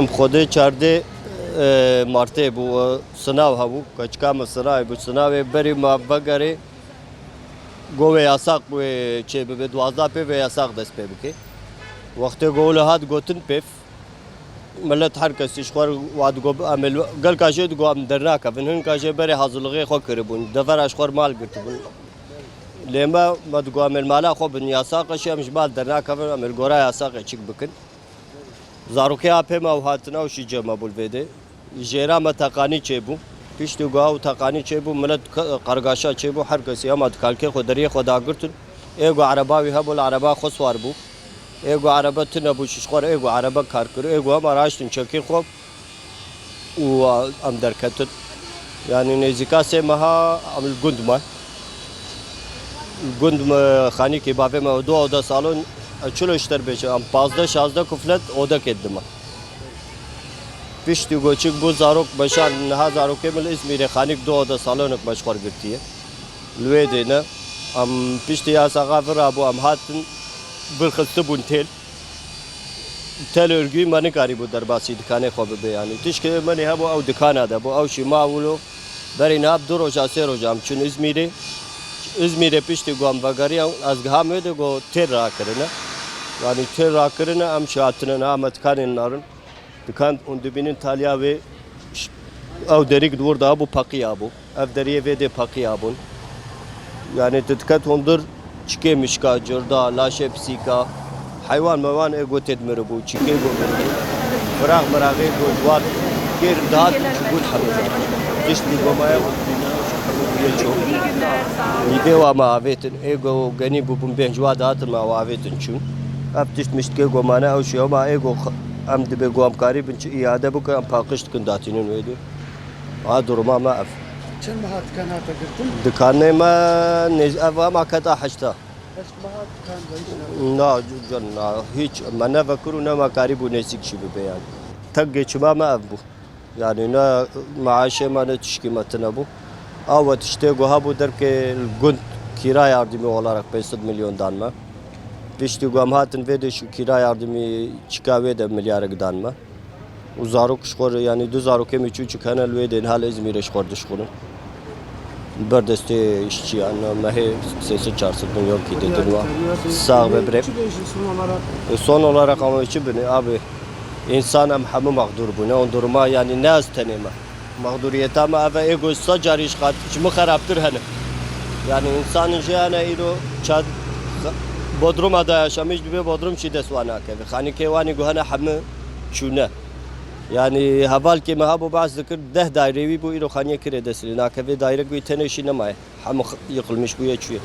خودی چارده مارته بو سناو هبو کچکام سرای بو سناو بری ما بگری گوه یاساق بو چه به 12 په یاساق دست په بکی وقت گول هات گوتن پف ملت هر کسی شخور واد گو عمل گل کاجد گو ام درنا کفنن کاجه بری حاضرلغه خو کربون دفر اشخور مال گرتبون لما مد گو عمل مالا خو بن یاساق شم جبال درنا کفن عمل گورا یاساق چیک بکن زاروکی اپه ما هاتنا و شی جمع بول وده جیرا متقانی چبو پیشتو گاو تقانی چبو ملت قرگاشا چبو هر کسی هم ادکالکه خودری خدا گرتن ایگو عرباوی هبول عربا خسوار بو ایگو عربا تنبو ششخور ایگو عربا کار کرو ایگو هم آراشتن چکی خوب و ام درکتن یعنی نزیکا سه ماها عمل گند ما گند خانی که بابه ما 2 سالون چلو اشتر بشه ام 15-16 کفلت اودا کدیم پیشتی گوچک بو زاروک بشان نه زاروکه مل اسمیره خانیک 2 سالونک مشخور گرتیه لوی دینه ام پیشتی یا سقافر ابو ام هاتن بالخصت بون تل örgüyü mani kari bu derbasi dikane xobe be yani tişke mani ha bu av dikana da bu av şima ulo beri ne ab dur roja se rojam çün İzmir'e pişti gom bagari az gahme de go ter ra karına yani ter ra karına am şatına Ahmet Kan'ın narın dikan on dibinin talya ve av derik dur da bu pakiya bu ev deriye ve de pakiya bun yani dikkat ondur çike mişka jorda laşe psika hayvan mevan ego tedmir bu çike bu bırak bırak ego duvar ker dağıt çubul hamza dişli gomaya Nide wa maavetin ego gani bu benjwa dağıt maavetin çün abtiş mişke gomana o şey ama ego am dibe gom kari bin iade bu kan pakışt kun datinin vedi a duruma ma af çen mahat kanata gittin dikane ma nez ava ma kata hashta bas mahat kan na janna hiç mana fakru na ma kari bu nesik şibi beyan tak geçma ma bu yani na maaşe ma ne tişkimatına bu avat işte goha bu derke gün kira yardımı olarak 500 milyondan mı Pişti guamhatın ve de şu kira yardımı çıkave de milyara gıdan mı? Uzaruk şkor yani 2000 kem 3 kanal ve de hal İzmir'e şkor düşkünün. Berdeste işçi yani mehe sesi çarsın milyon ki dedin var. Sağ ve brep. Son olarak ama içi beni abi insan am hamu mağdur bu ne on duruma yani ne az tanıma. Mağduriyet ama eve ego sacari işkat hiç mi haraptır hani. Yani insanın jana iro çad Bodrum da yaşamış bir Bodrum şide suana ke. Khani ke vani guhana hamme şuna. Yani haval ke mahabu bazı zikir 10 dairevi bu iro khaniye kire desilina ke ve daire bu tane işi nemay. Ham yıkılmış bu yaşıyor.